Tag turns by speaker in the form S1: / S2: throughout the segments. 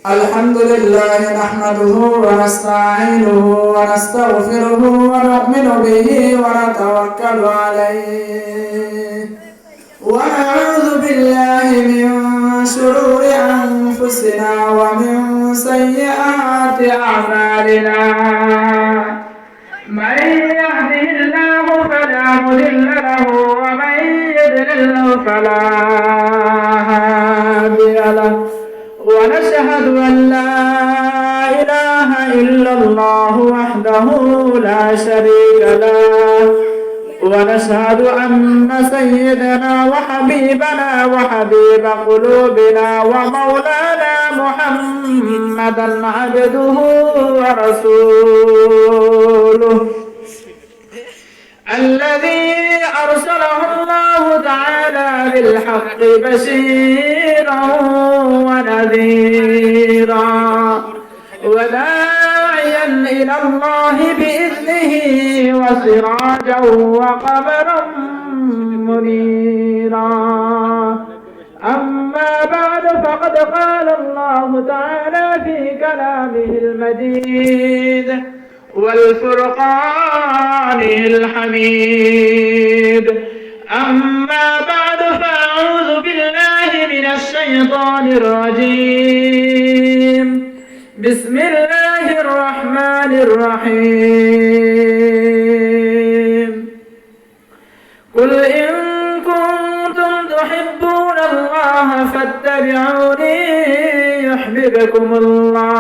S1: الحمد لله نحمده ونستعينه ونستغفره ونؤمن به ونتوكل عليه ونعوذ بالله من شرور أنفسنا ومن سيئات أعمالنا من يهده الله فلا مضل له ومن يضلل فلا هادي له ونشهد أن لا إله إلا الله وحده لا شريك له ونشهد أن سيدنا وحبيبنا وحبيب قلوبنا ومولانا محمدا عبده ورسوله الذي أرسله الله تعالى بالحق بشيرا ونذيرا وداعيا إلى الله بإذنه وسراجا وقمرا منيرا أما بعد فقد قال الله تعالى في كلامه المجيد والفرقان الحميد أما بعد فأعوذ بالله من الشيطان الرجيم بسم الله الرحمن الرحيم قل إن كنتم تحبون الله فاتبعوني يحببكم الله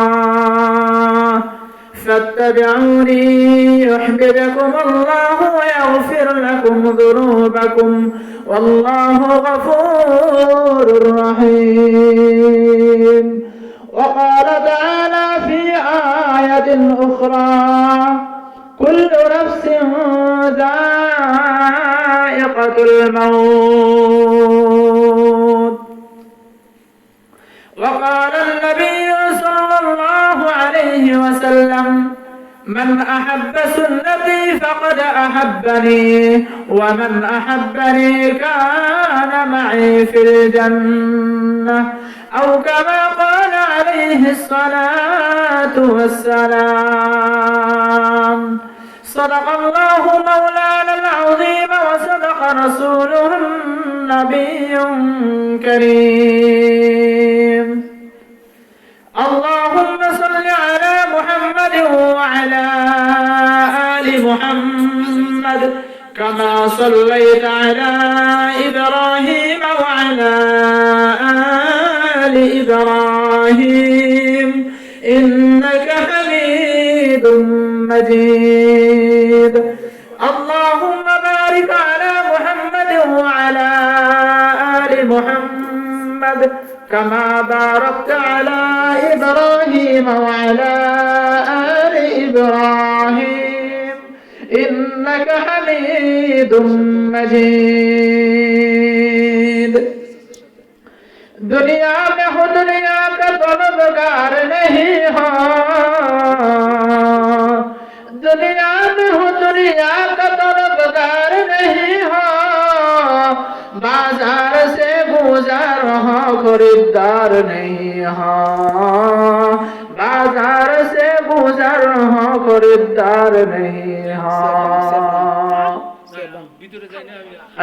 S1: الله ويغفر لكم ذنوبكم والله غفور رحيم وقال تعالى في آية أخرى كل نفس ذائقة الموت وقال النبي صلى الله عليه وسلم من أحب سنتي فقد أحبني ومن أحبني كان معي في الجنة أو كما قال عليه الصلاة والسلام صدق الله مولانا العظيم وصدق رسوله النبي الكريم اللهم صل على محمد وعلى آل محمد كما صليت على إبراهيم وعلى آل إبراهيم إنك حميد مجيد اللهم بارك على محمد وعلى آل محمد كما باركت على إبراهيم وعلى آل إبراهيم إنك حميد مجيد दुनिया में हो दुनिया का तलबगार नहीं हो दुनिया में हो दुनिया का तलबगार नहीं हो बाजार से गुजार हो खरीदार नहीं हो बाजार से गुजार हो खरीदार नहीं हो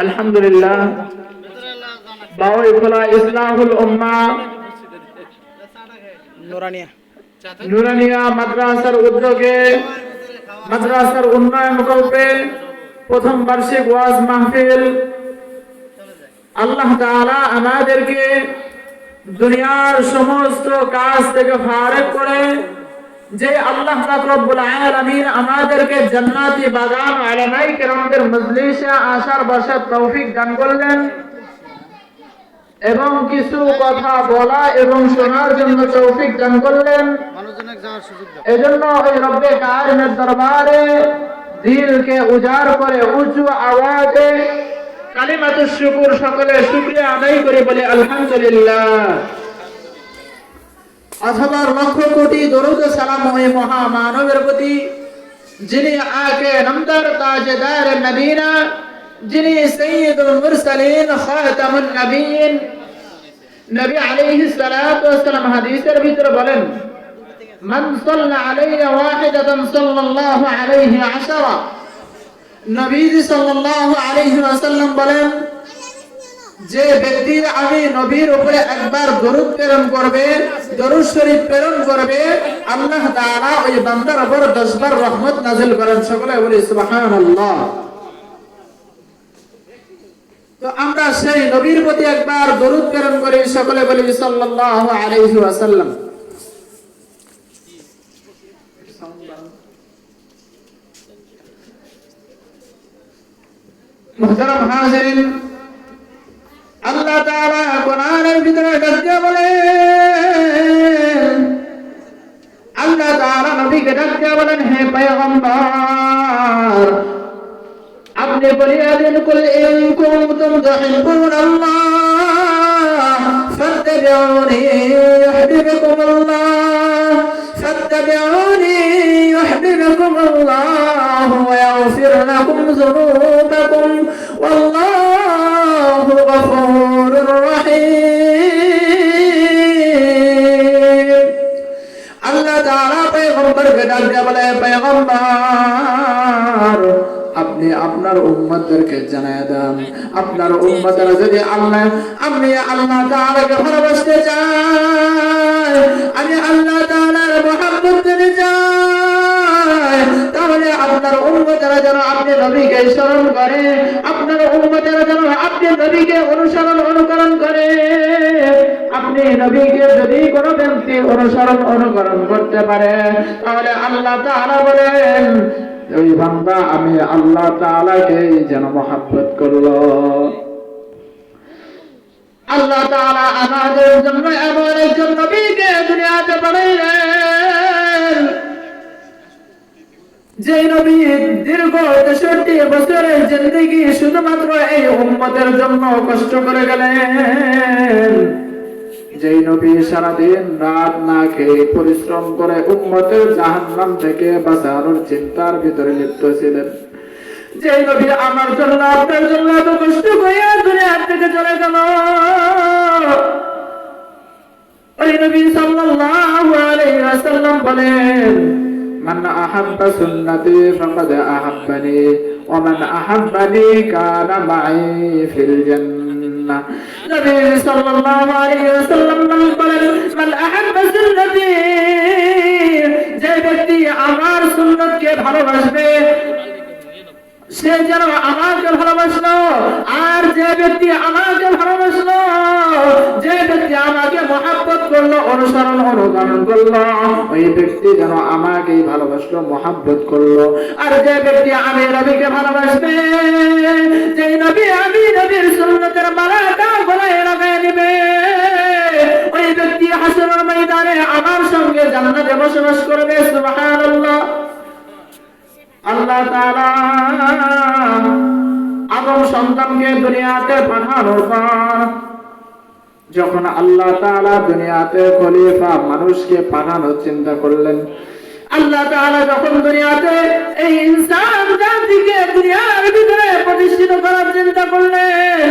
S1: अल्हम्दुलिल्लाह बावई खुला इस्लाहुल उम्मा নুরানিয়া মাদ্রাসার উদ্যোগে মাদ্রাসার উন্নয়ন কল্পে প্রথম বার্ষিক ওয়াজ মাহফিল আল্লাহ তাআলা আমাদেরকে দুনিয়ার সমস্ত কাজ থেকে ফারেক করে যে আল্লাহ পাক রব্বুল আলামিন আমাদেরকে জান্নাতি বাগান আলামাই কেরামদের মজলিসে আসার বসার তৌফিক দান করলেন এবং কিছু কথা বলা এবং শোনার জন্য তৌফিক দান করলেন এজন্য ওই রব্বে কারিমের দরবারে দিলকে উজাড় করে উঁচু আওয়াজে কালিমাতুশ শুকর সকলে শুকরিয়া আদায় করে বলে আলহামদুলিল্লাহ অথবা লক্ষ কোটি দরুদ সালাম ওই মহামানবের প্রতি যিনি আকে নামদার তাজদার মদিনা যিনি সৈয়দুল মুরসালিন খাতামুন নবিয়্যিন নবী আলাইহিস সালাতু ওয়াস সালাম হাদিসের ভিতরে বলেন, মান সাল্লা আলাইয়া ওয়াহিদাতান সাল্লাল্লাহু আলাইহি আশারা। নবীজি সাল্লাল্লাহু আলাইহি ওয়াসাল্লাম বলেন, যে ব্যক্তি আমি নবীর উপরে একবার দরুদ প্রেরণ করবে, দরুদ শরীফ প্রেরণ করবে, আল্লাহ তাআলা ওই বান্দার উপর 10 বার রহমত নাযিল করেন। সকলে বলি সুবহানাল্লাহ। তো আমরা সেই নবীর প্রতি একবার দরুদ প্রেরণ করি, সকলে বলি সাল্লাল্লাহু আলাইহি ওয়াসাল্লাম। মুহতারাম হাজিরিন, আল্লাহ তাআলা কোরআনের ভিতরে ডাকতে বলেন, আল্লাহ তাআলা নবীকে ডাকতে বলেন, হে পয়গম্বর আপনি বলিয়া দিন, কুল ইন কুনতুম তুহিব্বুনাল্লাহ ফাত্তাবিউনি ইউহিব্বুকুমুল্লাহ ফাত্তাবিউনি ইউহিব্বুকুমুল্লাহ ওয়া ইয়াগফির লাকুম যুনুবাকুম ওয়াল্লাহু গফুরুর রহিম। আল্লাহ তাআলা পয়গম্বরকে ডাক দিয়ে বলে, পয়গম্বর আপনি আপনার উম্মতদেরকে জানায় দেন, আপনার উম্মতরা যদি আমি আল্লাহ তাআলাকে ভালোবাসতে চায়, আমি আল্লাহ তাআলার মহব্বত করতে চাই, তাহলে আপনার উম্মতরা যেন আপনি নবীকে স্মরণ করে, আপনার উম্মতরা যেন আপনি নবীকে অনুকরণ করে। আপনি নবীকে যদি কোনো ব্যক্তি অনুকরণ করতে পারে, তাহলে আল্লাহ তাআলা বলেন ওই বান্দা আমি আল্লাহ তাআলাকে যেন মহব্বত করলো। আল্লাহ তাআলা আমাদের জন্য এমন একজন নবীকে দুনিয়াতে পাঠাইলেন, যে নবী দীর্ঘ 63 বছরের জিন্দেগি শুধুমাত্র এই উম্মতের জন্য কষ্ট করে গেলেন, যেই নবী সারাদিন রাত না খেয়ে পরিশ্রম করে উম্মতের জাহান্নাম থেকে বাঁচানোর চিন্তার ভিতরে লিপ্ত ছিলেন, যেই নবী আমার জন্য আপনার জন্য এত কষ্ট করে দুনিয়া থেকে চলে গেল, ওই নবী সাল্লাল্লাহু আলাইহি ওয়াসাল্লাম বলেন, মান আহাব্বা সুন্নতি ফাকাদ আহাব্বানি ওয়া মান আহাব্বানি কানা মাই ফিল জান্নাহ। নবী সাল্লাল্লাহু আলাইহি ওয়াসাল্লাম বলেন, মান আহাব্বা সুন্নতি, যে ব্যক্তি আমার সুন্নতকে ভালোবাসবে সে যেন আমাকে ভালোবাসলো, আর যে ব্যক্তি আমাকে ভালোবাসলো, যে ব্যক্তি আমাকে মহব্বত করলো, অনুকরণ করলো, ওই ব্যক্তি যেন আমাকেই ভালোবাসলো, মহব্বত করলো। আর যে ব্যক্তি আমি নবীকে ভালোবাসবে, যে নবী আমি নবীর সুন্নতের মালাটা গলায় লাগায় নেবে, ওই ব্যক্তি হাসরের ময়দানে আমার সঙ্গে জান্নাতে বসবাস করবে। সুবহানাল্লাহ। আল্লাহ তাআলা আদম সন্তানকে দুনিয়াতে পাঠানোর পর যখন আল্লাহ তাআলা দুনিয়াতে খলিফা মানুষকে পাঠানোর চিন্তা করলেন, আল্লাহ তাআলা যখন দুনিয়াতে এই ইনসান জাতিকে দুনিয়ার ভিতরে প্রতিষ্ঠিত করার চিন্তা করলেন,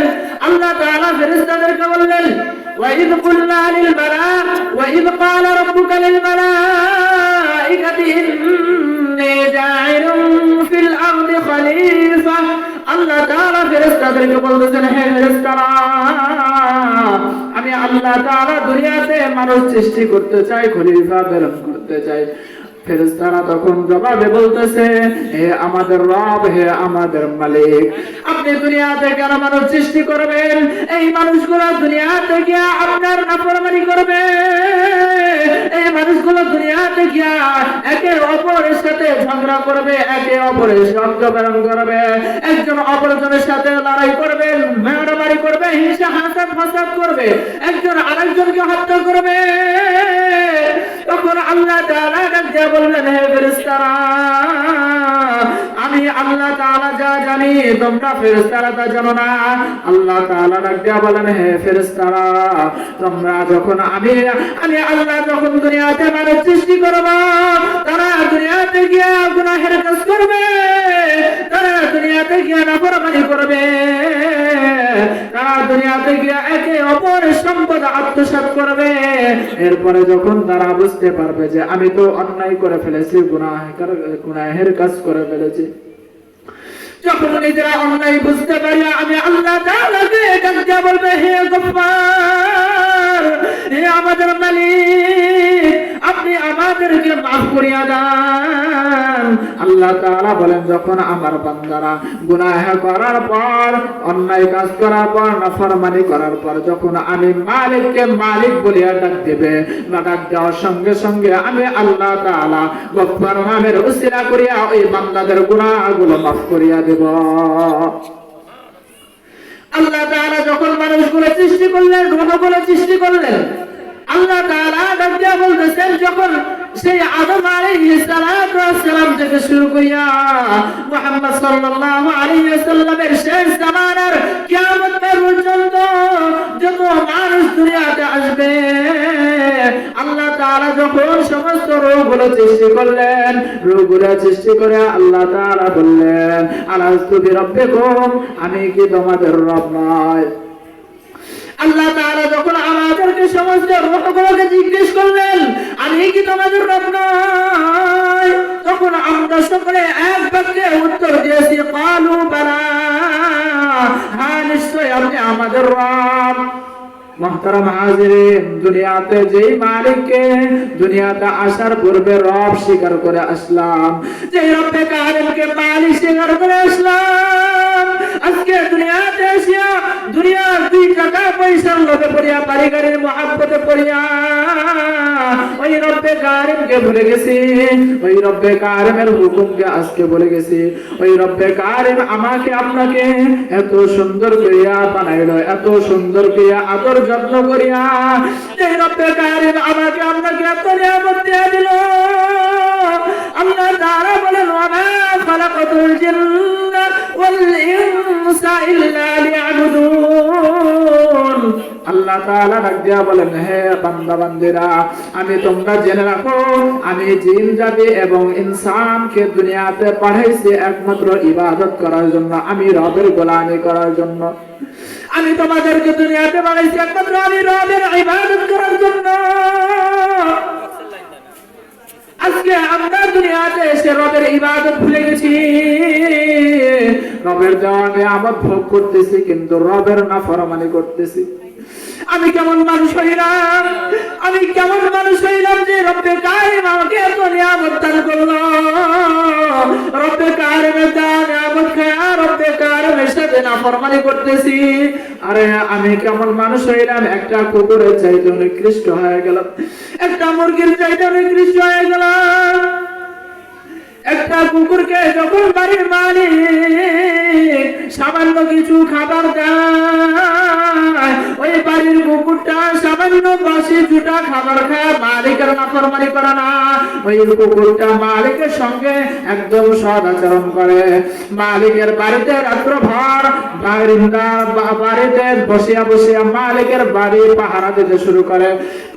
S1: আল্লাহ তাআলা ফেরেশতাদেরকে বললেন, ওয়াইদ কুলনা লিল মালাক ওয়াইদ ক্বালা রাব্বুকা লিল মালাইকাতি ইন্নী জাইলুন ফিল আরদি খলিফা। আল্লাহ তাআলা ফেরেশতাদেরকে বলতেছেন, হে ফেরেশতারা, আমি আল্লাহ তাআলা দুনিয়াতে মানুষ সৃষ্টি করতে চাই, খলিফা প্রেরণ করতে চাই। ফেরেশতারা তখন জবাবে বলতেছে, হে আমাদের রব, হে আমাদের মালিক, আপনি দুনিয়াতে কেন মানুষ সৃষ্টি করবেন? এই মানুষগুলো দুনিয়াতে গিয়া আপনার নাফরমানি করবে, এই মানুষগুলো দুনিয়াতে গিয়া একে অপরের সাথে ঝগড়া করবে, একে অপরের রক্ত প্রেরণ করবে, একজন অপরজনের সাথে লড়াই করবে, মারামারি করবে, হিংসা হাসাদ ফাসাদ করবে, একজন আরেকজনকে হত্যা করবে। তখন আল্লাহ তাআলা ডাকতে বললেন, হে ফেরেশতারা, আমি আল্লাহ তাআলা যা জানি তোমরা ফেরেশতারা তা জানো না। আল্লাহ তাআলা ডাকতে বলেন, হে ফেরেশতারা, তোমরা যখন আমি আল্লাহ যখন দুনিয়াতে মানুষ সৃষ্টি করব, তারা দুনিয়াতে গিয়া গুনাহের কাজ করবে, তারা দুনিয়াতে গিয়া নাফরমানি করবে, তারা দুনিয়াতে গিয়ে একে অপরের সম্পদ আত্মসাৎ করবে। এরপরে যখন তারা বুঝতে পারবে যে আমি তো অন্যায় করে ফেলেছি, গুনাহের কাজ করে ফেলেছি, যখন নিজেরা অন্যায় বুঝতে পারি, আমি আল্লাহ তাআলাকে ডাক দিয়ে বলবে, হে গফফার, হে আমাদের মালিক, আপনি আমাদেরকে মাফ করিয়া দেন। আল্লাহ তাআলা বলেন, যখন আমার বান্দারা গুনাহ করার পর, অন্যায় কাজ করার পর, নাফরমানি করার পর যখন আমি মালিককে মালিক বলিয়া ডাক দেবে, ডাক দেওয়ার সঙ্গে সঙ্গে আমি আল্লাহ তাআলা গফফার নামের উসিলা করিয়া ওই বান্দাদের গুনাহগুলো মাফ করিয়া দেব। আল্লাহ তাআলা যখন মানুষগুলো সৃষ্টি করলেন, রূহগুলো সৃষ্টি করলেন, আল্লাহ তাআলা ডাক দিয়া বলতেছেন, যখন সেই আদম আলাইহিস সালাম থেকে শুরু করিয়া মুহাম্মদ সাল্লাল্লাহু আলাইহি ওয়াসাল্লামের শেষ জামানার কিয়ামত পর্যন্ত যত মানুষ দুনিয়াতে আসবে, আল্লাহ তাআলা যখন সমস্ত রূহগুলো সৃষ্টি করলেন, রূহগুলো সৃষ্টি করে আল্লাহ তাআলা বললেন, আলাস্তু বিরাব্বিকুম, আমি কি তোমাদের রব নয়? আল্লাহ তাআলা যখন আমাদেরকে সমস্ত রূহগুলোকে জিজ্ঞেস করলেন, আমি কি তোমাদের রব নয়? তখন আমরা সকলে এক বাক্যে উত্তর দিয়েছি, ক্বালু বালা, হ্যাঁ নিশ্চয় আপনি আমাদের রব। মুহতারাম হাজিরিন, দুনিয়াতে যেই মালিককে দুনিয়াতে আসার পূর্বে রব স্বীকার করে আসলাম, যেই রব্বে কারিমকে মালিক স্বীকার করে আসলাম, আজকে দুনিয়াতে এসে দুনিয়ার 2 টাকা পয়সার লোভে পড়িয়া, বাড়িগাড়ির মহাব্বতে পড়িয়া ওই রব্বে কারিমকে ভুলে গেছি, ওই রব্বে কারিমের হুকুমকে আজকে ভুলে গেছি। ওই রব্বে কারিম আমাকে আপনাকে এত সুন্দর করিয়া বানাইলো, এত সুন্দর করিয়া আদর যত্ন করিয়া, এই রব্বে কারিম আমাকে আপনাকে এত নিয়ামত দিয়ে দিল। আল্লাহ তাআলা বলেন, ওয়া মা খালাকাতুল জিন্না ওয়াল ইনসা ইল্লা লিয়াবুদুন। আল্লাহ তাআলা ডাক দিয়া বলেন, হে বান্দা বান্দিরা, আমি তোমরা জেনে রাখো, আমি জিন জাতি এবং ইনসানকে দুনিয়াতে পাঠাইছি একমাত্র ইবাদত করার জন্য, আমি রবের গোলামি করার জন্য। আমি তোমাদেরকে দুনিয়াতে বানাইছি একমাত্র আমি রবের ইবাদত করার জন্য। আজকে আমরা দুনিয়াতে এসে রবের ইবাদত ভুলে গেছি, রবের দেওয়া নিয়ামত ভোগ করতেছি, কিন্তু রবের নাফরমানি করতেছি। আমি কেমন মানুষ হইলাম, আমি কেমন মানুষ হইলাম যে রব্বে কারিম আমাকে এত নিয়ামত দান করলো, রব্বে কারিমের দান নিয়ামত খায়া রব্বে কারিমের সাথে নাফরমানি করতেছি। আরে আমি কেমন মানুষ হইলাম, একটা কুকুরের চাইতে নিকৃষ্ট হয়ে গেলাম, একটা মুরগির চাইতে নিকৃষ্ট হয়ে গেলাম। একটা কুকুরকে যখন বাড়ির মালিক সামান্য কিছু খাবার দেয়, ওই বাড়ির কুকুরটা সামান্য বাসি জুটা খাবার খায়, মালিকের নাফরমানি করে না। ওই কুকুরটা মালিকের সঙ্গে একদম সৎ আচরণ করে, মালিকের বাড়িতে রাত্রভর বাড়িতে বসিয়া বসিয়া মালিকের বাড়ি পাহারা দিতে শুরু করে।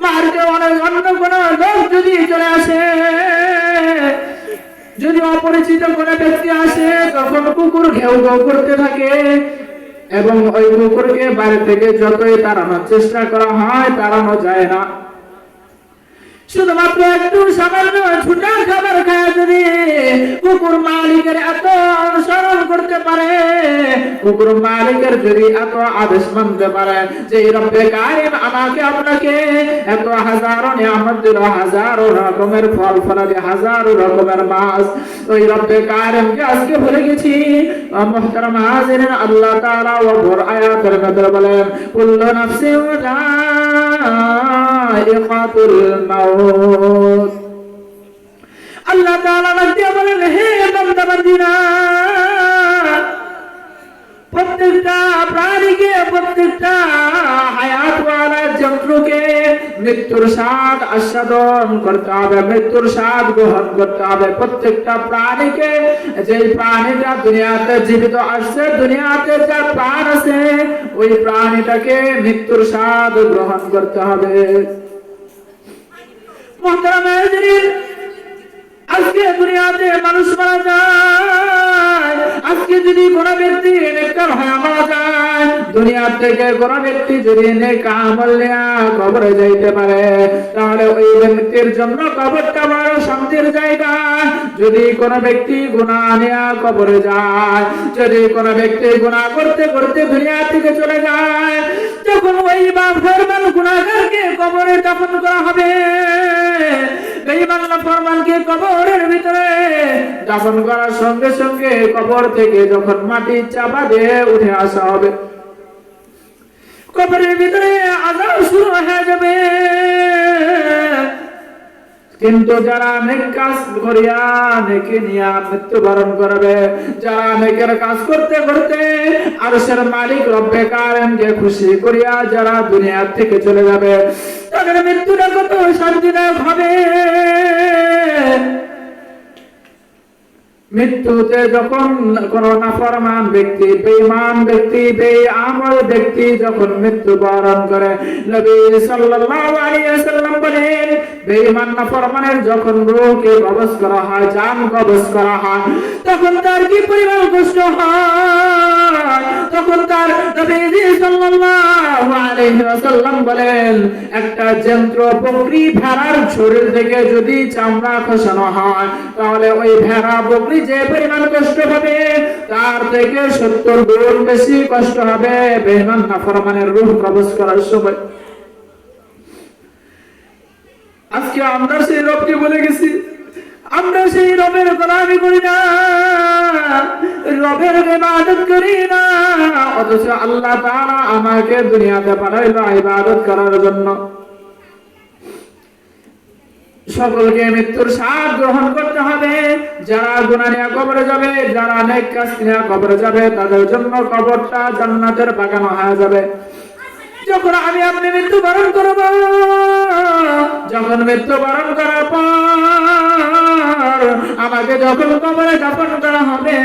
S1: বাড়িতে অন্য কোনো লোক যদি চলে আসে, যদি অপরিচিত কোনো ব্যক্তি আসে, তখন কুকুর ঘেউ ঘেউ করতে থাকে এবং ওই কুকুরকে বাড়ি থেকে যতই তাড়ানোর চেষ্টা করা হয়, তাড়ানো যায় না। শুধুমাত্র একটু সামান্য ছোটা খাবার খায় যদি কুকুর মালিকের এত অনুসরণ করতে পারে, কুকুর মালিকের যদি এত আদেশ মানতে পারে যে রব্বে কারিম আমাকে আপনাকে এত হাজারো নিয়ামত দিল, হাজারো রকমের ফল ফলাদি, হাজারো রকমের মাছ, ওই রব্বে কারিমকে আজকে ভুলে গেছি। মুহতারাম হাজিরিন, আল্লাহ তাআলা ওপর আয়াতের মধ্যে বলেন, কুল্লু নাফসিন যায়িকাতুল মাউত। আল্লাহ তাআলা দিয়ে বলেন, হে বান্দা বান্দীরা, প্রত্যেকটা প্রাণীকে, প্রত্যেকটা হায়াতওয়ালা জন্তুকে মৃত্যুর স্বাদ আস্বাদন করতে হবে, মৃত্যুর স্বাদ গ্রহণ করতে হবে। প্রত্যেকটা প্রাণীকে, যে প্রাণীটা দুনিয়াতে জীবিত আসছে, দুনিয়াতে যার প্রাণ আছে, ওই প্রাণীটাকে মৃত্যুর স্বাদ গ্রহণ করতে হবে। মুহতারাম হাজিরিন, আজকে দুনিয়াতে মানুষ মারা যায়, আজকে যদি কোনো ব্যক্তি নেককার হয়ে মারা যায়, দুনিয়া থেকে কোন ব্যক্তি যদি নেক আমল নিয়ে কবরে যাইতে পারে তাহলে ওই ব্যক্তির জন্য কবরটা বড় শান্তির জায়গা। যদি কোন ব্যক্তি গুনাহ নিয়ে কবরে যায়, যদি কোন ব্যক্তি গুনাহ করতে করতে দুনিয়া থেকে চলে যায়, তখন ওই বেঈমান গুনাহগারকে কবরে দাফন করা হবে। বেঈমান নাফরমানকে কবরের ভিতরে দাফন করার সঙ্গে সঙ্গে কবর থেকে যখন মাটি চাপা দিয়ে উঠে আসা হবে, কবরের ভিতরে আযাব শুরু হয়ে যাবে। কিন্তু যারা নেক কাজ করিয়া নেকি নিয়া মৃত্যুবরণ করবে, যারা নেকের কাজ করতে করতে আরশের মালিক রব্বে কারিমকে খুশি করিয়া যারা দুনিয়া থেকে চলে যাবে, তাদের মৃত্যুটা কত শান্তিদায়ক হবে। মৃত্যুতে যখন কোন নাফরমান ব্যক্তি, বেঈমান ব্যক্তি, বেআমল ব্যক্তি যখন মৃত্যুবরণ করে, নবী সাল্লাল্লাহু আলাইহি ওয়াসাল্লাম বলেন, বেঈমান নাফরমানের যখন রূহকে কবজ করা হয়, জান কবজ করা হয়, তখন তার কি পরিমাণ কষ্ট হয়। তখন তার নবী সাল্লাল্লাহু আলাইহি ওয়াসাল্লাম বলেন, একটা যন্ত্র বকরি ভেড়ার শরীর থেকে যদি চামড়া খসানো হয়, তাহলে ওই ভেড়া বকরি যে পরিমাণ কষ্ট হবে তার থেকে 70 গুণ বেশি কষ্ট হবে বেঈমান নাফরমানের রূহ কবজ করার সময়। আজকে আমরা সেই রবকে বলে গেছি, আমরা সেই রবের গোলামি করি না, রবের ইবাদত করি না, অথচ আল্লাহ তাআলা আমাকে দুনিয়াতে পাঠাইলো ইবাদত করার জন্য। সকলকে মৃত্যুর স্বাদ গ্রহণ করতে হবে। যারা গুনাহ নিয়ে কবরে যাবে, যারা নেক কাজ নিয়ে কবরে যাবে, তাদের জন্য কবরটা জান্নাতের বাগান হয়ে যাবে। যখন আমি আপনি মৃত্যুবরণ করব, যখন মৃত্যুবরণ করার পর আমাকে যখন কবরে দাফন করা হবে,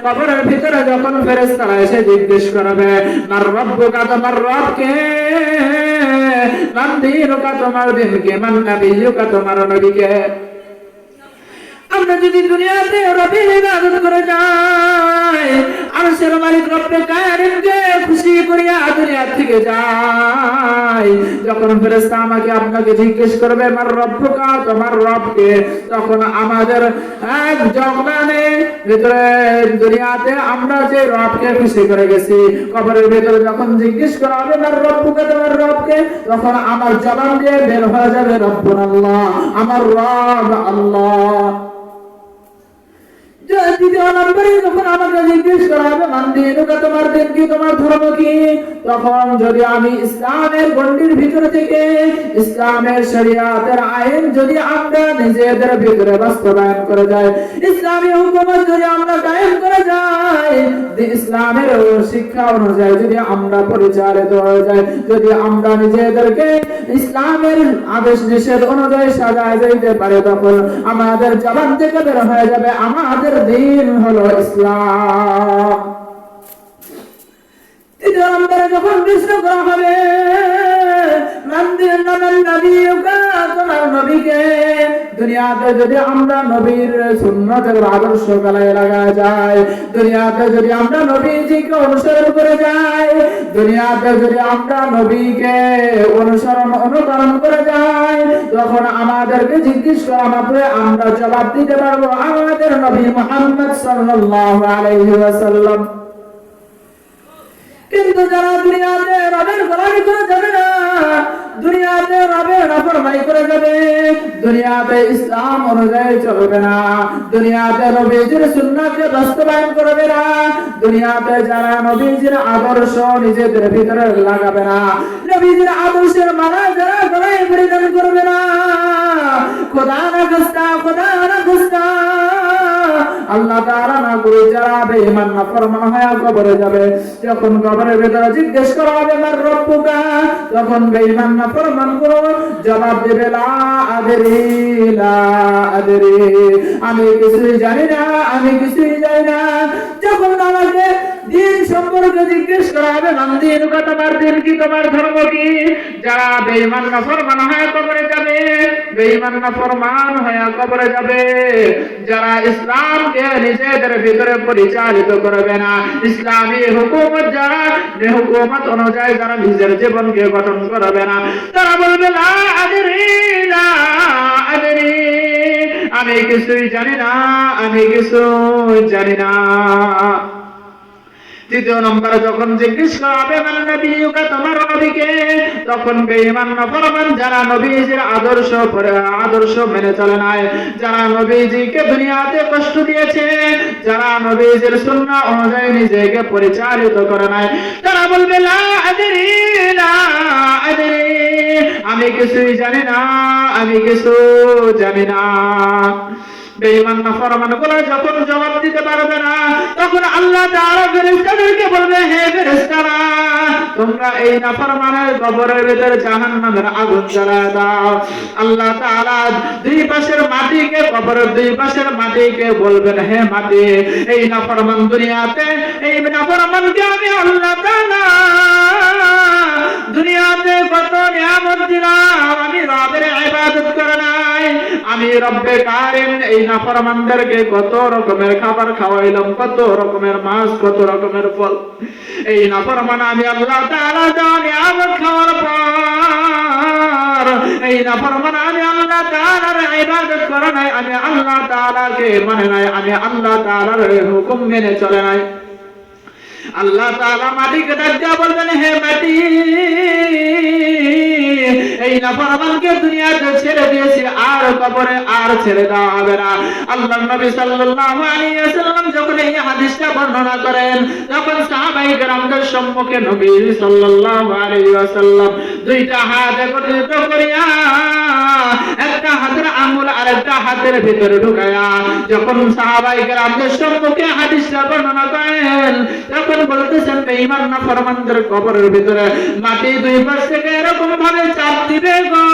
S1: কবরের ভিতরে যখন ফেরেশতারা এসে জিজ্ঞেস করবে, মার রব্বুকা, তোমার রবকে, মান দীনুকা, তোমার দিন কি, মান নবিয়ুকা, তোমার নবীকে। আমরা যদি দুনিয়াতে রবের ইবাদত করে যাই, আরশের মালিক রব্বে কারিমকে খুশি করিয়া দুনিয়া থেকে যাই, যখন ফেরেশতা আমাকে আপনাকে জিজ্ঞেস করবে মার রব্বুকা, তোমার রবকে, তখন আমাদের এক জগবানে ভিতরে দুনিয়াতে আমরা যে রবকে খুশি করে গেছি, কবরের ভিতরে যখন জিজ্ঞেস করা হবে মার রব্বুকা, তোমার রবকে, তখন আমার জবান দিয়ে বের হয়ে যাবে রব্বুনা আল্লাহ, আমার রব আল্লাহ। দ্বিতীয় নম্বরে যখন আমাকে জিজ্ঞেস করা হবে মান দীনুকা, তোমার দিন কি, তোমার ধর্ম কি, তখন যদি আমি ইসলামের গণ্ডির ভিতরে থেকে ইসলামের শরিয়াতের আইন যদি আমরা নিজেদের ভিতরে বাস্তবায়ন করে যাই, ইসলামী হুকুমত যদি আমরা কায়েম করে যাই, ইসলামের শিক্ষা অনুযায়ী যদি আমরা পরিচালিত হয়ে যাই, যদি আমরা নিজেদেরকে ইসলামের আদেশ নিষেধ অনুযায়ী সাজায় যাইতে পারে, তখন আমাদের জবান থেকে বের হয়ে যাবে আমাদের দিন হলো ইসলাম। তৃতীয় নম্বরে যখন প্রশ্ন করা হবে তোমার নবীকে, দুনিয়াতে যদি আমরা নবীর সুন্নতের আদর্শ গালায় লাগা যায়, দুনিয়াতে যদি আমরা নবীজিকে অনুসরণ করে যাই, দুনিয়াতে যদি আমরা নবীকে অনুকরণ করে যাই, তখন আমাদেরকে জিজ্ঞেস করা মাত্রই আমরা জবাব দিতে পারবো আমাদের নবী মুহাম্মদ সাল্লাল্লাহু আলাইহি ওয়াসাল্লাম। কিন্তু যারা দুনিয়াতে রবের গোলামি করে যাবে না, দুনিয়াতে রবের নাফরমানি করে যাবে, দুনিয়াতে ইসলাম অনুযায়ী চলবে না, দুনিয়াতে নবীজির সুন্নাতকে বাস্তবায়ন করবে না, দুনিয়াতে যারা নবীজির আদর্শ নিজেদের ভিতরে লাগাবে না, নবীজির আদর্শের মালা যারা গলায় পরিধান করবে না, খোদা না খাস্তা, খোদা না খাস্তা, আল্লাহ তাআলা না করে যারা বেঈমান নাফরমান হয়ে কবরে যাবে, যখন কবরের ভিতরে জিজ্ঞেস করা হবে মার রব্বুকা, তখন বেঈমান নাফরমান গুলো জবাব দেবে লা আদরি, লা আদরি, আমি কিছুই জানি না, আমি কিছুই জানি না। যখন আমাকে দিন সম্পর্কে জিজ্ঞেস করা হবে মান দীনুকা, তোমার দিন কি, তোমার ধর্ম কি, যারা বেঈমান নাফরমান হয়ে কবরে যাবে, বেঈমান নাফরমান হয়ে কবরে যাবে। যারা ইসলামকে নিজেদের ভিতরে পরিচালিত করবে না, ইসলামী হুকুমত যারা হুকুমত অনুযায়ী যারা নিজের জীবনকে গঠন করবে না, তারা বলবে লা আদরি লা আদরি, আমি কিছুই জানি না, আমি কিছুই জানি না। তৃতীয় নম্বরে যখন জিজ্ঞেস করা হবে মান নবিয়ুকা, তোমার নবীকে, তখন বেঈমান নাফরমান যারা নবীজির আদর্শ মেনে চলে নাই, যারা নবীজিকে দুনিয়াতে কষ্ট দিয়েছে, যারা নবীজির সুন্নাহ অনুযায়ী নিজেকে পরিচালিত করে নাই, তারা বলবে লা আদরি লা আদরি, আমি কিছুই জানি না, আমি কিছু জানি না। বেঈমান নাফরমান গুলো যখন জবাব দিতে পারবে না, তখন আল্লাহ তাআলা ফেরেশতাদেরকে বলবে, হে ফেরেশতারা, তোমরা এই নাফরমানের কবরের ভিতরে জাহান্নামের আগুন জ্বালায় দাও। আল্লাহ তাআলা দুই পাশের মাটিকে, কবরের দুই পাশের মাটিকে বলবেন, হে মাটি, এই নাফরমান দুনিয়াতে, এই নাফরমানকে আমি আল্লাহ তাআলা দুনিয়াতে কত নিয়ামত দিলাম, আমি রবের ইবাদত করে নাই, আমি রব্বে কারিম এই নাফরমানদেরকে কত রকমের খাবার খাওয়াইলাম, কত রকমের মাছ, কত রকমের ফল। এই নাফরমান আমি আল্লাহ তাআলা দেওয়া নিয়ামত খাওয়ার পর, এই নাফরমান আমি আল্লাহ তাআলার ইবাদত করে নাই, আমি আল্লাহ তাআলাকে মানে নাই, আমি আল্লাহ তাআলার হুকুম মেনে চলে নাই। আল্লাহ তাআলা মাটিকে ডাক দিয়া বলবেন, হে মাটি, এই নাফরমানকে দুনিয়াতে ছেড়ে দিয়েছি, আর কবরে আর ছেড়ে দেওয়া হবে না। আল্লাহর নবী সাল্লাল্লাহু আলাইহি ওয়াসাল্লাম যখন এই হাদিসটা বর্ণনা করেন, তখন সাহাবায়ে কেরামদের সম্মুখে নবী সাল্লাল্লাহু আলাইহি ওয়াসাল্লাম দুইটা হাত একত্রিত করিয়া একটা হাতের আঙ্গুল আরেকটা হাতের ভিতরে ঢুকায়া যখন সাহাবায়ে কেরামদের সম্মুখে হাদিসটা বর্ণনা করেন, তখন বলতেছেন বেঈমান নাফরমানদের কবরের ভিতরে মাটি দুই পাশ থেকে এরকম ভাবে চাপ দিবে গো,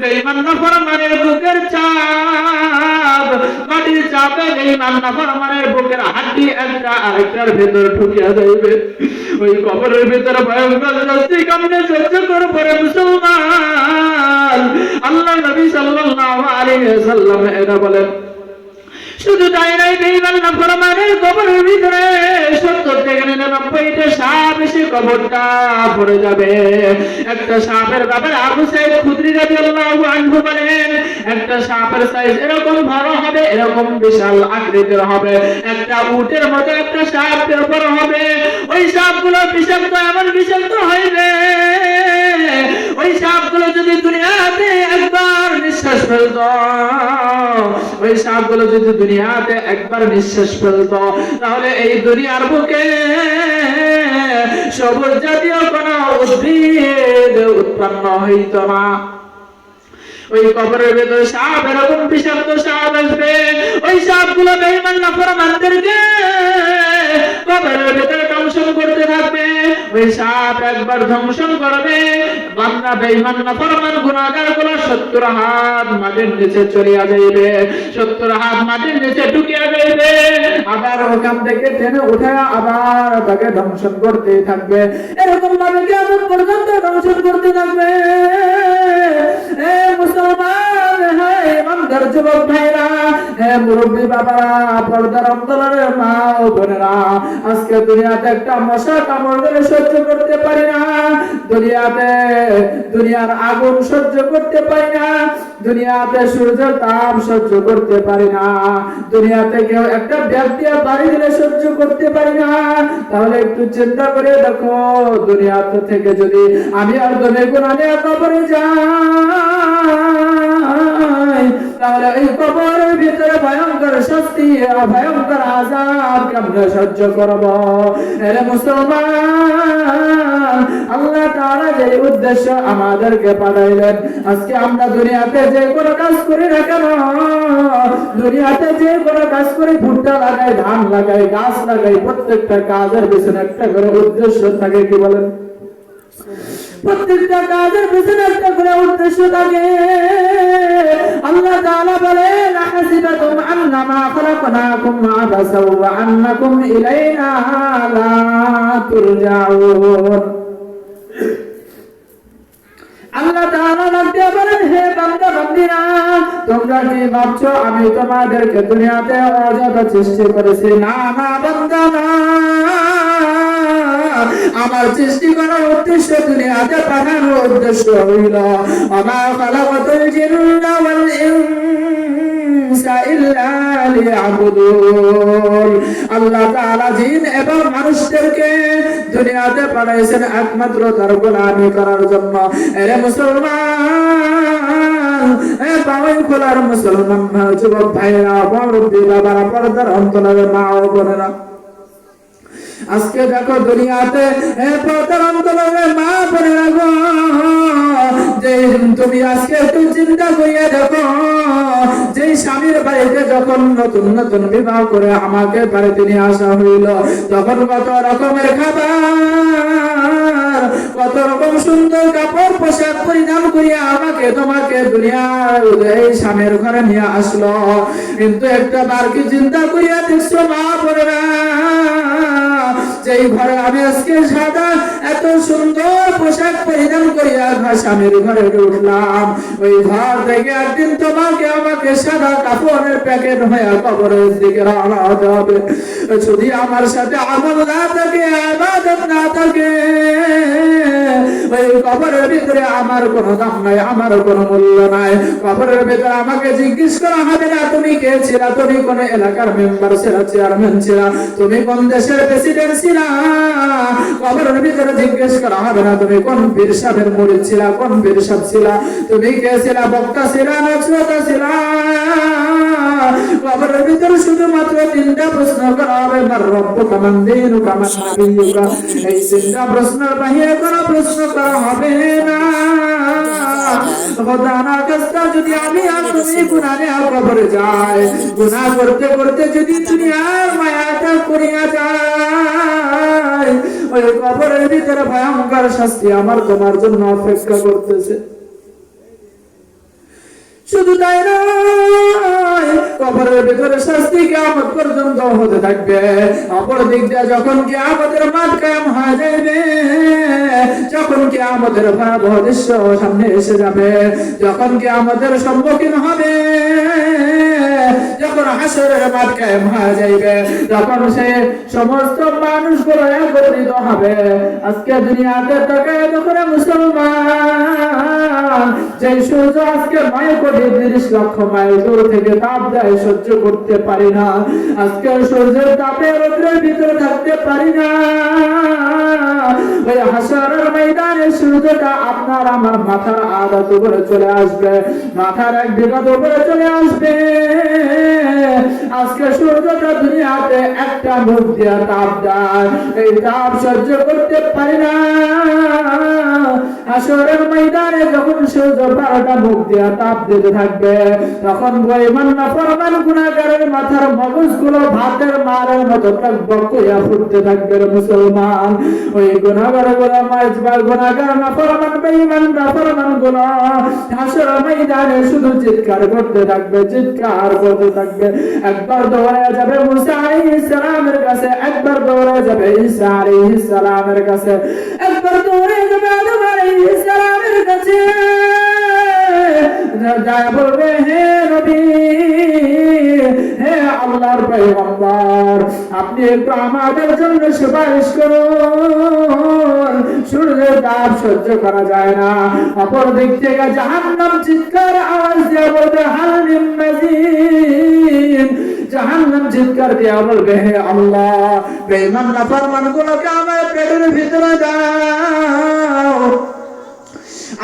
S1: বেঈমান নাফরমানের বুকের চাপ, মাটির চাপে বেঈমান নাফরমানের বুকের হাড্ডি একটা আরেকটার ভিতরে ঢুকিয়া যাইবে। ওই কবরের ভিতরে ভয়ঙ্কর শাস্তি কেমনে সহ্য করবে রে মুসলমান? আল্লাহ নবী সাল্লাল্লাহু আলাইহি ওয়াসাল্লাম এটা বলেন। শুধু তাই নাই, বেঈমান নাফরমানের কবরের ভিতরে 70 থেকে 99টা সাপ এসে কবরটা ভরে যাবে। একটা সাপের ব্যাপারে আবু সাঈদ খুদরি রাদিয়াল্লাহু আনহু বলেন, একটা সাপের সাইজ এরকম বড় হবে, এরকম বিশাল আকৃতির হবে, একটা উটের মতো একটা সাপ বড় হবে। ওই সাপগুলো বিষাক্ত, এমন বিষাক্ত হইবে, ওই সাপগুলো যদি দুনিয়াতে একবার নিঃশ্বাস ফেলত, ওই সাপগুলো যদি দুনিয়াতে একবার নিঃশ্বাস ফেলত, তাহলে এই দুনিয়ার বুকে সবুজ জাতীয় কোন উদ্ভিদ উৎপন্ন হইত না। ওই কবরের ভেতরে সাপ এরকম বিষাক্ত সাপ আসবে, ওই সাপগুলো বেঈমান নাফরমানদেরকে কবরের ভেতরে দংশন করতে থাকবে। ওই সাপ একবার দংশন করবে, বান্দা বেঈমান নাফরমান গুনাহগার গুলো 70 হাত মাটির নিচে চলিয়া যাইবে, 70 হাত মাটির নিচে ঢুকিয়া যাইবে, আবার ওখান থেকে টেনে উঠায়া আবার তাকে দংশন করতে থাকবে। এরকম ভাবে কিয়ামত পর্যন্ত দংশন করতে থাকবে। মুসলমান, হে ইমানদার যুবক ভাইরা, হে মুরব্বী বাবারা, পর্দার অন্তরের মা ও বোনেরা, আজকে দুনিয়াতে একটা মশা কামড় দিলে সহ্য করতে পারি না, দুনিয়ার আগুন সহ্য করতে পারি না, দুনিয়াতে সূর্যের তাপ সহ্য করতে পারি না, দুনিয়াতে কেউ একটা ব্যাগ দিয়ে বাড়ি দিলে সহ্য করতে পারি না। তাহলে একটু চিন্তা করে দেখো, দুনিয়াতে থেকে যদি আমি আর দমে গুনাহ নিয়ে কবরে যাই, তাহলে এই কবরের ভিতরে ভয়ঙ্কর শাস্তি, ভয়ঙ্কর আযাব কেমনে সহ্য করব? এরে মুসলমান, আল্লাহ তাআলা যে উদ্দেশ্য আমাদেরকে পাঠাইলেন, আজকে আমরা দুনিয়াতে যে কোনো কাজ করি না কেন, দুনিয়াতে যে কোনো কাজ করি, ভুট্টা লাগাই, ধান লাগাই, গাছ লাগাই, প্রত্যেকটা কাজের পিছনে একটা করে উদ্দেশ্য থাকে। কি বলেন? প্রত্যেকটা কাজের পিছনে একটা করে উদ্দেশ্য থাকে। আল্লাহ তাআলা বলেন, আহাসিবাতুম আন্নামা খালাকনাকুম আবাসাও ওয়া আন্নাকুম ইলাইনা লা তুরজাউন। আল্লাহ তাআলা দিয়ে বলেন, হে বান্দা বান্দিরা, তোমরা কি ভাবছো আমি তোমাদেরকে দুনিয়াতে অযথা সৃষ্টি করেছি? না না বান্দা না, আমার সৃষ্টি করার উদ্দেশ্য, দুনিয়াতে পাঠানোর উদ্দেশ্য হইল আমা খালাকাতুল জিন্না ওয়াল ইনসা ইল্লা লিয়াবুদুন। আল্লাহ তাআলা জিন এবং মানুষদেরকে দুনিয়াতে পাঠাইছেন একমাত্র তার গোলামি করার জন্য। এরে মুসলমান, এ পাওয়াই খোলার মুসলমান যুবক ভাইরা, মুরব্বী বাবারা, পর্দার অন্তরের মা ও বোনেরা, আজকে দেখো দুনিয়াতে পর্দার অন্তরের মা বোনেরা গো, যে তুমি আজকে একটু চিন্তা করিয়া দেখো, যে স্বামীর বাড়িতে যখন নতুন নতুন বিবাহ করে আমাকে বাড়িতে নিয়ে আসা হইল, তখন কত রকমের খাবার, কত রকম সুন্দর কাপড় পোশাক পরিধান করিয়া আমাকে তোমাকে দুনিয়ার এই স্বামীর ঘরে নিয়ে আসলো। কিন্তু একটা বার কি চিন্তা করিয়া দেখছো মা বোনেরা, যেই ঘরে আমি আজকে সাদা এত সুন্দর পোশাক পরিধান করিয়া স্বামীর ঘরে উঠলাম, ওই ঘর থেকে একদিন তোমাকে আমাকে সাদা কাপড়ের প্যাকেট হয়ে কবরের দিকে রওনা হতে হবে। যদি আমার সাথে আমল না থাকে, ইবাদত না থাকে, ওই কবরের ভিতরে আমার কোনো দাম নাই, আমার কোনো মূল্য নাই। কবরের ভিতরে আমাকে জিজ্ঞেস করা হবে না তুমি কে ছিলা, তুমি কোন এলাকার মেম্বার ছিলা, চেয়ারম্যান ছিলা, তুমি কোন দেশের প্রেসিডেন্ট ছিলা। কবরের ভিতরে জিজ্ঞেস করা হবে না তুমি কোন পীর সাহেবের মুরিদ ছিলা, কোন পীর সাহেব ছিলা, তুমি কে ছিলা, বক্তা ছিলা না শ্রোতা ছিলা। কবরের ভিতরে শুধুমাত্র তিনটা প্রশ্ন করা হবে, মার রব্বুকা মান দীনুকা মান নাবিয়্যুকা। এই তিনটা প্রশ্নের বাহিরে কোনো প্রশ্ন করা হবে না। খোদা না খাস্তা যদি আমি আর তুমি গুনাহে কবরে যাই, গুনাহ করতে করতে যদি দুনিয়ার মায়াটা করিয়া যায়, ওই কবরের ভিতরে ভয়ঙ্কর শাস্তি আমার তোমার জন্য অপেক্ষা করতেছে। শুধু তাই নয়, কবরের ভিতরে শাস্তি কিয়ামত পর্যন্ত হতে থাকবে। অপর দিক দিয়ে যখন কিয়ামতের মাঠ কায়েম হয়ে যাবে, যখন কিয়ামতের ভয়াবহ দৃশ্য সামনে এসে যাবে, যখন কিয়ামতের সম্মুখীন হবে, যখন হাসরের মাঠ কায়েম হয়ে যাবে, তখন সে সমস্ত মানুষগুলো একত্রিত হবে। আজকে দুনিয়াতে তাকায় দেখো মুসলমান, যে সূর্য আজকে 9,30,00,000 মাইল দূর থেকে তাপ দেয়, সহ্য করতে পারি না। আজকে সূর্যের তাপে রোদের ভিতরে থাকতে পারি না। ওই হাসরের ময়দানে সূর্যটা আপনার আমার মাথার আধা উপরে চলে আসবে, মাথার 1 বিঘা উপরে চলে আসবে। আজকে সূর্যটা দুনিয়াতে একটা মুখ দিয়া তাপ দেয়, এই তাপ সহ্য করতে পারি না। হাসরের ময়দানে যখন সূর্য 12টা মুখ দিয়া তাপ দিতে থাকবে, তখন বেঈমান নাফরমান গুনাহগারের মাথার মগজগুলো ভাতের মারের মতো টকবক কইরা ফুটতে থাকবে। মুসলমান, ওই গুনাহগারগুলো মাইজবার গুনাহগার নাফরমান বেঈমান নাফরমানগুলো হাসরের ময়দানে শুধু চিৎকার করতে থাকবে, চিৎকার করতে থাকবে। একবার দৌড়ে যাবে মুসা আলাইহিস সালামের কাছে, একবার দৌড়ে যাবে ঈসা আলাইহিস সালামের কাছে, একবার দৌড়ে যাবে আদম আলাইহিস সালামের কাছে। যায় বলবে, হে নবী, হে আল্লাহর পয়গম্বর, আপনি একটু আমাদের জন্য সুপারিশ করুন, সূর্যের তাপ সহ্য করা যায় না। অপর দিক থেকে জাহান্নাম চিৎকার আওয়াজ দিয়ে বলবে, হাল মিন মাজিদ। জাহান্নাম চিৎকার দিয়ে বলবে, হে আল্লাহ, বেঈমান নাফরমানগুলোকে আমার পেটের ভিতরে দাও।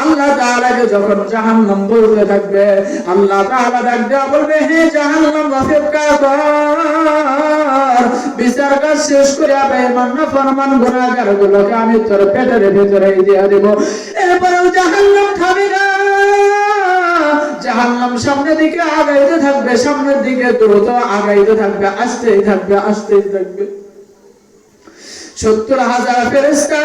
S1: আল্লাহ তাআলাকে যখন জাহান্নাম বলতে থাকবে, আল্লাহ তাআলা ডাক দেয়া বলবে, হে জাহান্নাম অপেক্ষা কর, বিচার কাজ শেষ করে বেঈমান নাফরমান গুনাহগারগুলোকে আমি তোর পেটের ভিতরে দিয়ে দেব। এরপরেও জাহান্নাম থামবে না, জাহান্নাম সামনের দিকে আগাইতে থাকবে, সামনের দিকে দ্রুত আগাইতে থাকবে, আসতেই থাকবে, আসতেই থাকবে। 70,000 ফেরেশতা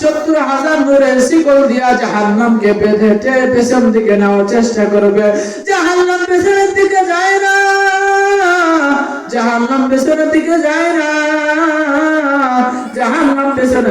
S1: 70,000 নূরের শিকল দিয়া জাহান্নামকে বেঁধে পেছন দিকে নেওয়ার চেষ্টা করবে। জাহান্নাম পেছনের দিকে যায় না, জাহান্নাম পেছনের দিকে যায় না, জাহান্নাম পেছনে